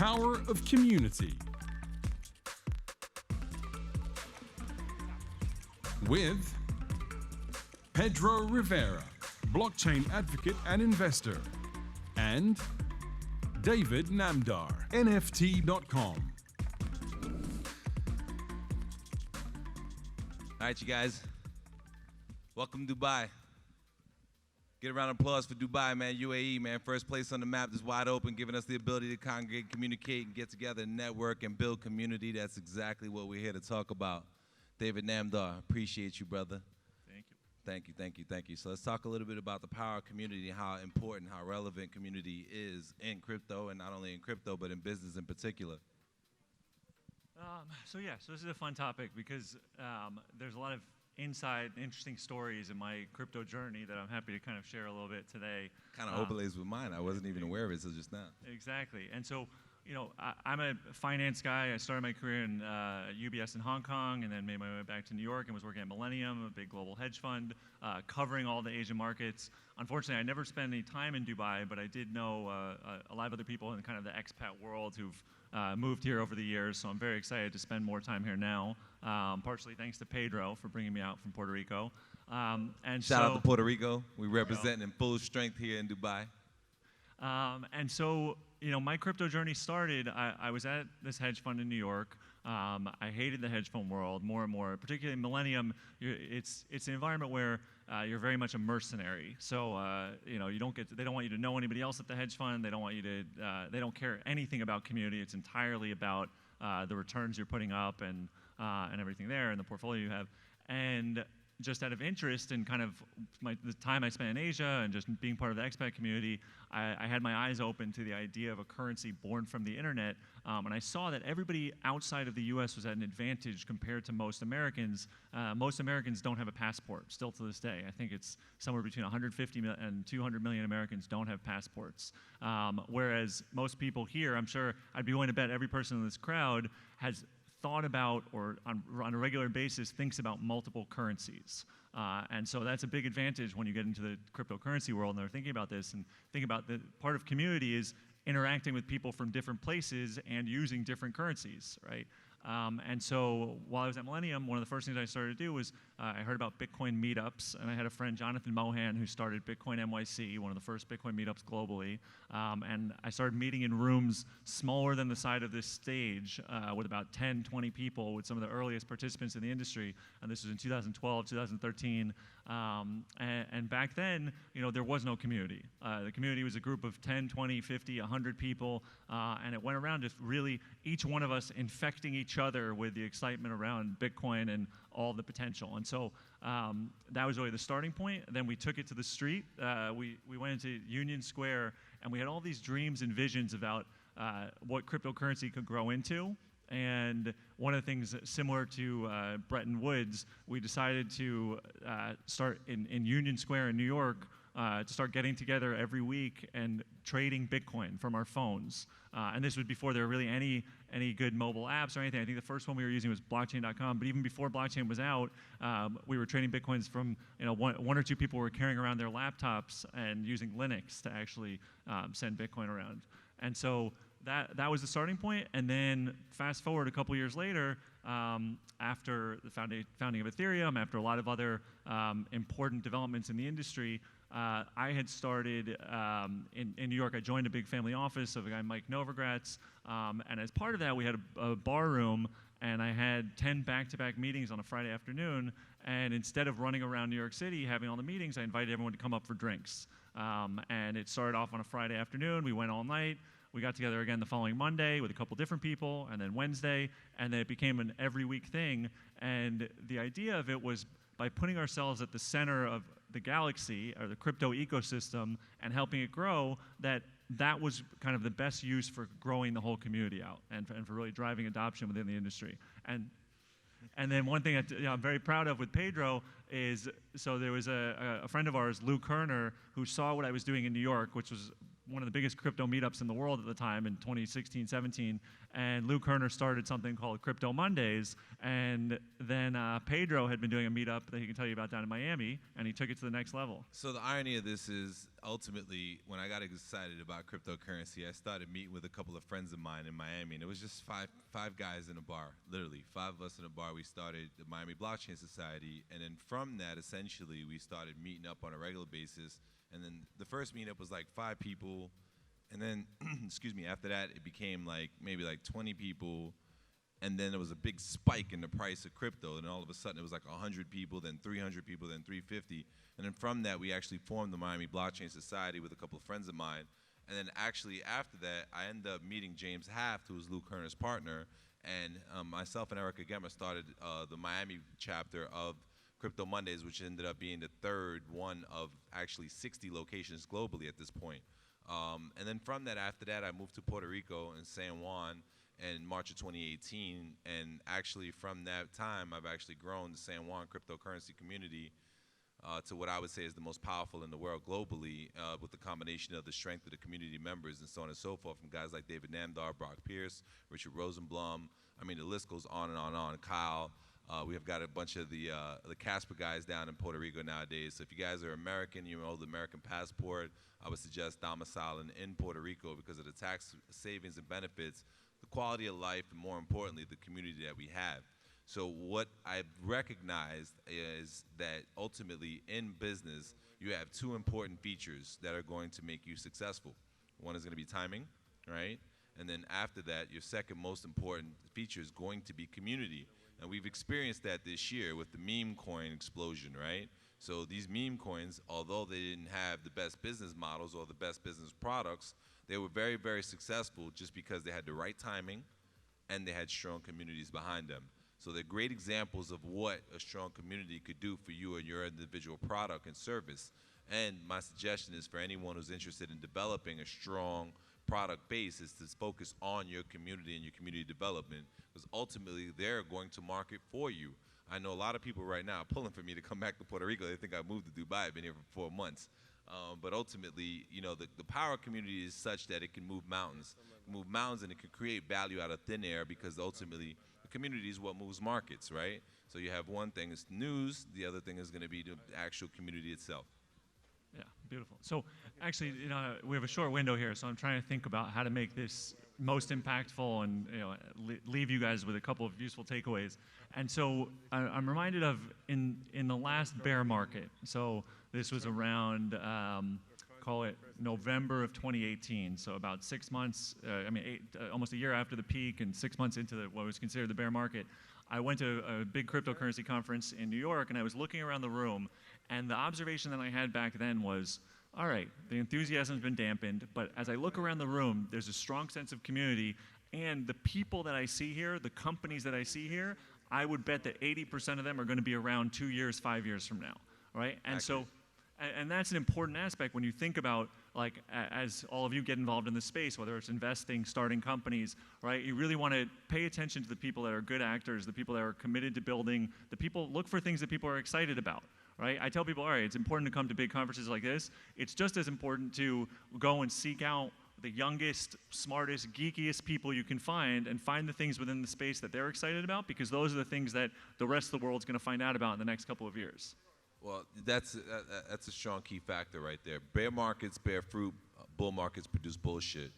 power of community. With Pedro Rivera, blockchain advocate and investor, and David Namdar, NFT.com. All right, you guys. Welcome to Dubai. Get a round of applause for Dubai, man. UAE, man. First place on the map that's wide open, giving us the ability to congregate, communicate, and get together, network, and build community. That's exactly what we're here to talk about. David Namdar, appreciate you, brother. Thank you. Thank you, thank you, thank you. So let's talk a little bit about the power of community and how important, how relevant community is in crypto, and not only in crypto, but in business in particular. So this is a fun topic because there's a lot of inside interesting stories in my crypto journey that I'm happy to kind of share a little bit today. Kind of overlays with mine. I wasn't even aware of it until just now. Exactly. And so, you know, I'm a finance guy. I started my career in UBS in Hong Kong and then made my way back to New York and was working at Millennium, a big global hedge fund, covering all the Asian markets. Unfortunately, I never spent any time in Dubai, but I did know a lot of other people in kind of the expat world who've moved here over the years, so I'm very excited to spend more time here now, partially thanks to Pedro for bringing me out from Puerto Rico. Shout out to Puerto Rico. We represent in full strength here in Dubai. And so, you know, my crypto journey started, I was at this hedge fund in New York. I hated the hedge fund world more and more, particularly Millennium. It's an environment where you're very much a mercenary. So, you know, they don't want you to know anybody else at the hedge fund. They don't want you to, they don't care anything about community. It's entirely about the returns you're putting up and everything there and the portfolio you have. And just out of interest in kind of the time I spent in Asia and just being part of the expat community, I had my eyes open to the idea of a currency born from the internet, and I saw that everybody outside of the US was at an advantage compared to most Americans. Most Americans don't have a passport, still to this day. I think it's somewhere between 150 and 200 million Americans don't have passports. Whereas most people here, I'm sure I'd be willing to bet every person in this crowd has thought about or on a regular basis thinks about multiple currencies. And so that's a big advantage when you get into the cryptocurrency world and they're thinking about this and think about the part of community is interacting with people from different places and using different currencies, right? And so while I was at Millennium, one of the first things I started to do was I heard about Bitcoin meetups, and I had a friend, Jonathan Mohan, who started Bitcoin NYC, one of the first Bitcoin meetups globally. And I started meeting in rooms smaller than the side of this stage with about 10, 20 people, with some of the earliest participants in the industry. And this was in 2012, 2013. And back then, you know, there was no community. The community was a group of 10, 20, 50, 100 people, and it went around just really each one of us infecting each other with the excitement around Bitcoin and all the potential. And so that was really the starting point. Then we took it to the street. We went into Union Square, and we had all these dreams and visions about what cryptocurrency could grow into. And one of the things similar to Bretton Woods, we decided to start in Union Square in New York to start getting together every week and trading Bitcoin from our phones. And this was before there were really any good mobile apps or anything. I think the first one we were using was blockchain.com, but even before blockchain was out, we were trading Bitcoins from, you know, one or two people were carrying around their laptops and using Linux to actually send Bitcoin around. And so that was the starting point, and then fast forward a couple years later, after the founding of Ethereum, after a lot of other important developments in the industry, I had started in New York. I joined a big family office of a guy, Mike Novogratz, and as part of that, we had a bar room, and I had 10 back-to-back meetings on a Friday afternoon, and instead of running around New York City having all the meetings, I invited everyone to come up for drinks. And it started off on a Friday afternoon. We went all night. We got together again the following Monday with a couple different people, and then Wednesday, and then it became an every week thing. And the idea of it was by putting ourselves at the center of the galaxy, or the crypto ecosystem, and helping it grow, that was kind of the best use for growing the whole community out and for really driving adoption within the industry. And then one thing I'm very proud of with Pedro is, so there was a friend of ours, Lou Kerner, who saw what I was doing in New York, which was one of the biggest crypto meetups in the world at the time in 2016, 17, and Lou Kerner started something called Crypto Mondays, and then Pedro had been doing a meetup that he can tell you about down in Miami, and he took it to the next level. So the irony of this is, ultimately, when I got excited about cryptocurrency, I started meeting with a couple of friends of mine in Miami, and it was just five guys in a bar, literally, 5 of us in a bar. We started the Miami Blockchain Society, and then from that, essentially, we started meeting up on a regular basis. And then the first meetup was like 5 people, and then, excuse me, after that, it became like maybe like 20 people, and then there was a big spike in the price of crypto, and all of a sudden it was like 100 people, then 300 people, then 350, and then from that we actually formed the Miami Blockchain Society with a couple of friends of mine, and then actually after that I ended up meeting James Haft, who was Lou Kerner's partner, and myself and Erica Gemma started the Miami chapter of Crypto Mondays, which ended up being the 3rd one of actually 60 locations globally at this point. And then from that, after that, I moved to Puerto Rico and San Juan in March of 2018. And actually from that time, I've actually grown the San Juan cryptocurrency community to what I would say is the most powerful in the world globally, with the combination of the strength of the community members and so on and so forth, from guys like David Namdar, Brock Pierce, Richard Rosenblum. I mean, the list goes on and on and on. Kyle. We have got a bunch of the Casper guys down in Puerto Rico nowadays. So if you guys are American, you hold the American passport, I would suggest domiciling in Puerto Rico because of the tax savings and benefits, the quality of life, and more importantly, the community that we have. So what I've recognized is that ultimately in business, you have 2 important features that are going to make you successful. One is going to be timing, right? And then after that, your second most important feature is going to be community. And we've experienced that this year with the meme coin explosion, right? So these meme coins, although they didn't have the best business models or the best business products, they were very, very successful just because they had the right timing and they had strong communities behind them. So they're great examples of what a strong community could do for you and your individual product and service. And my suggestion is for anyone who's interested in developing a strong product base is to focus on your community and your community development, because ultimately they're going to market for you. I know a lot of people right now pulling for me to come back to Puerto Rico. They think I moved to Dubai. I've been here for 4 months. But ultimately, you know, the power of community is such that it can move mountains, and it can create value out of thin air, because ultimately the community is what moves markets, right? So you have one thing is news, the other thing is going to be the actual community itself. Yeah, beautiful. So actually, you know, we have a short window here, so I'm trying to think about how to make this most impactful and, you know, leave you guys with a couple of useful takeaways. And so I'm reminded of in the last bear market. So this was around, call it November of 2018. So about 6 months, almost a year after the peak and 6 months into what was considered the bear market. I went to a big cryptocurrency conference in New York, and I was looking around the room, and the observation that I had back then was, all right, the enthusiasm's been dampened, but as I look around the room, there's a strong sense of community, and the people that I see here, the companies that I see here, I would bet that 80% of them are going to be around 2 years, 5 years from now, right? And so, and that's an important aspect when you think about, like, as all of you get involved in this space, whether it's investing, starting companies, right? You really want to pay attention to the people that are good actors, the people that are committed to building, the people, look for things that people are excited about, right? I tell people, all right, it's important to come to big conferences like this. It's just as important to go and seek out the youngest, smartest, geekiest people you can find and find the things within the space that they're excited about, because those are the things that the rest of the world's going to find out about in the next couple of years. Well, that's a strong key factor right there. Bear markets bear fruit, bull markets produce bullshit.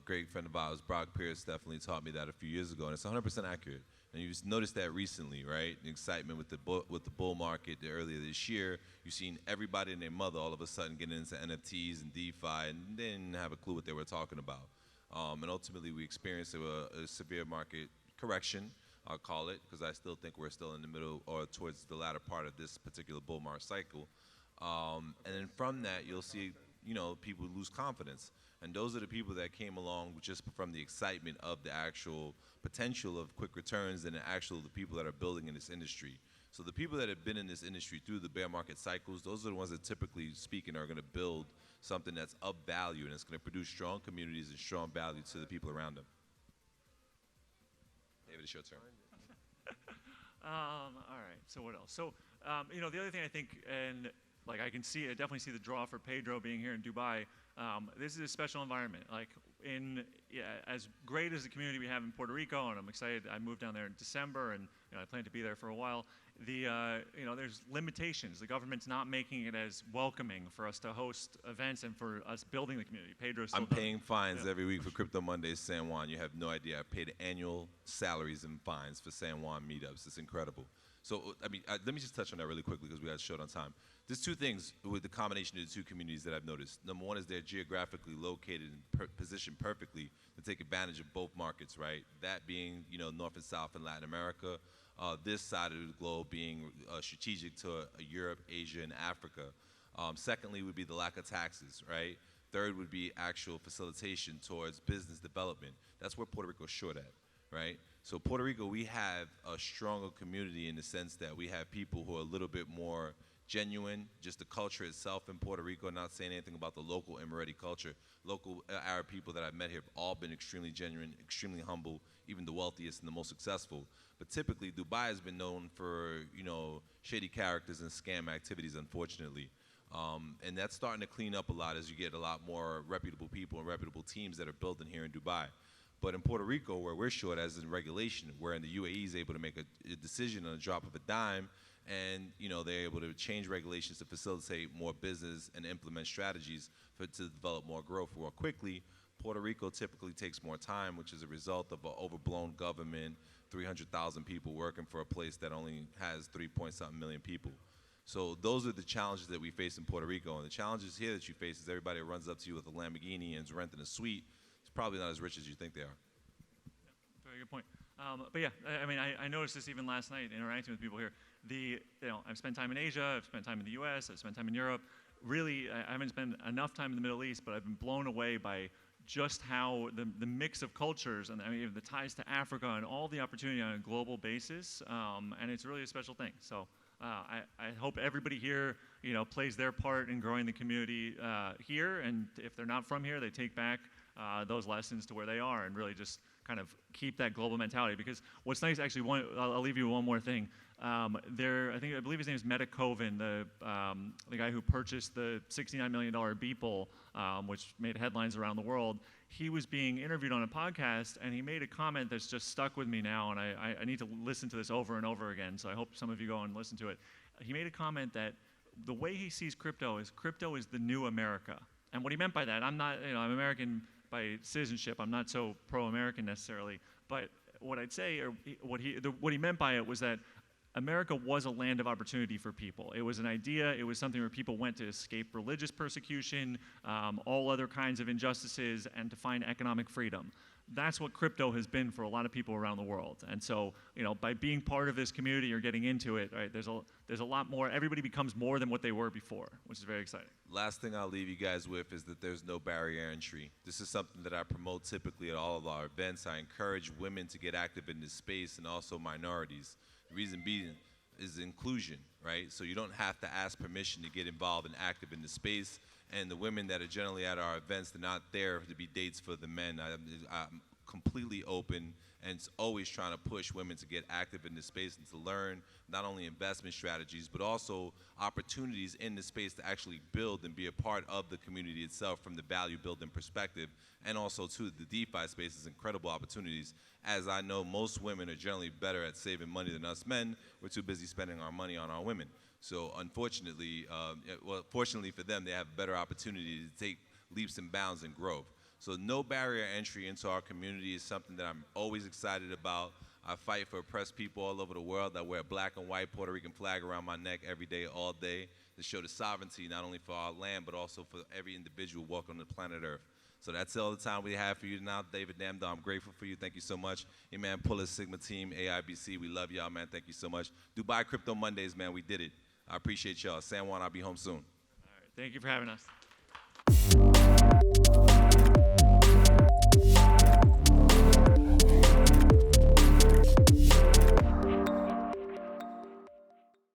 Great friend of ours, Brock Pierce, definitely taught me that a few years ago, and it's 100% accurate. And you've noticed that recently, right? The excitement with the bull market earlier this year. You've seen everybody and their mother all of a sudden getting into NFTs and DeFi, and they didn't have a clue what they were talking about. And ultimately, we experienced a severe market correction, I'll call it, because I still think we're still in the middle or towards the latter part of this particular bull market cycle. And then from that, you'll see, you know, people lose confidence. And those are the people that came along just from the excitement of the actual potential of quick returns and the people that are building in this industry. So the people that have been in this industry through the bear market cycles, those are the ones that typically speaking are going to build something that's of value, and it's going to produce strong communities and strong value to the people around them. David, it's your turn. All right. So what else? So, you know, the other thing I think, and like I definitely see the draw for Pedro being here in Dubai. This is a special environment. Like as great as the community we have in Puerto Rico, and I'm excited. I moved down there in December, and I plan to be there for a while. There's limitations. The government's not making it as welcoming for us to host events and for us building the community. Pedro's still I'm paying fines every week for Crypto Mondays San Juan. You have no idea. I paid annual salaries and fines for San Juan meetups. It's incredible. So, let me just touch on that really quickly because we got short on time. There's two things with the combination of the two communities that I've noticed. Number one is they're geographically located and positioned perfectly to take advantage of both markets, right? That being, North and South in Latin America. This side of the globe being strategic to Europe, Asia, and Africa. Secondly would be the lack of taxes, right? Third would be actual facilitation towards business development. That's where Puerto Rico's short at, right? So Puerto Rico, we have a stronger community in the sense that we have people who are a little bit more genuine, just the culture itself in Puerto Rico, not saying anything about the local Emirati culture. Local Arab people that I've met here have all been extremely genuine, extremely humble, even the wealthiest and the most successful. But typically, Dubai has been known for, shady characters and scam activities, unfortunately. And that's starting to clean up a lot as you get a lot more reputable people and reputable teams that are building here in Dubai. But in Puerto Rico, where we're short as in regulation, where in the UAE is able to make a decision on a drop of a dime, and they're able to change regulations to facilitate more business and implement strategies to develop more growth more quickly. Puerto Rico typically takes more time, which is a result of an overblown government, 300,000 people working for a place that only has 3-point-something million people. So those are the challenges that we face in Puerto Rico. And the challenges here that you face is everybody that runs up to you with a Lamborghini and is renting a suite is probably not as rich as you think they are. Yeah, very good point. But yeah, I noticed this even last night interacting with people here. I've spent time in Asia, I've spent time in the US, I've spent time in Europe. Really, I haven't spent enough time in the Middle East, but I've been blown away by just how the mix of cultures and the ties to Africa and all the opportunity on a global basis, and it's really a special thing. So I hope everybody here, plays their part in growing the community here, and if they're not from here, they take back those lessons to where they are and really just kind of keep that global mentality. Because what's nice, actually, I'll leave you one more thing. I believe his name is Meta Koven, the guy who purchased the $69 million Beeple, which made headlines around the world. He was being interviewed on a podcast, and he made a comment that's just stuck with me now, and I need to listen to this over and over again, so I hope some of you go and listen to it. He made a comment that the way he sees crypto is the new America. And what he meant by that, I'm I'm American by citizenship, I'm not so pro-American necessarily, but what I'd say, or what he meant by it was that America was a land of opportunity for people. It was an idea, it was something where people went to escape religious persecution, all other kinds of injustices, and to find economic freedom. That's what crypto has been for a lot of people around the world. And so, by being part of this community or getting into it, right, there's a lot more, everybody becomes more than what they were before, which is very exciting. Last thing I'll leave you guys with is that there's no barrier entry. This is something that I promote typically at all of our events. I encourage women to get active in this space and also minorities. The reason being is inclusion, right? So you don't have to ask permission to get involved and active in the space. And the women that are generally at our events, they're not there to be dates for the men. I'm completely open and always trying to push women to get active in this space and to learn not only investment strategies, but also opportunities in the space to actually build and be a part of the community itself from the value building perspective. And also, too, the DeFi space is incredible opportunities. As I know, most women are generally better at saving money than us men. We're too busy spending our money on our women. So unfortunately, fortunately for them, they have better opportunity to take leaps and bounds and growth. So no barrier entry into our community is something that I'm always excited about. I fight for oppressed people all over the world. I wear a black and white Puerto Rican flag around my neck every day, all day, to show the sovereignty not only for our land, but also for every individual walking on the planet Earth. So that's all the time we have for you now. David Namdar, I'm grateful for you. Thank you so much. Hey, man, Puller Sigma team, AIBC, we love y'all, man. Thank you so much. Dubai Crypto Mondays, man, we did it. I appreciate y'all. San Juan, I'll be home soon. All right, thank you for having us.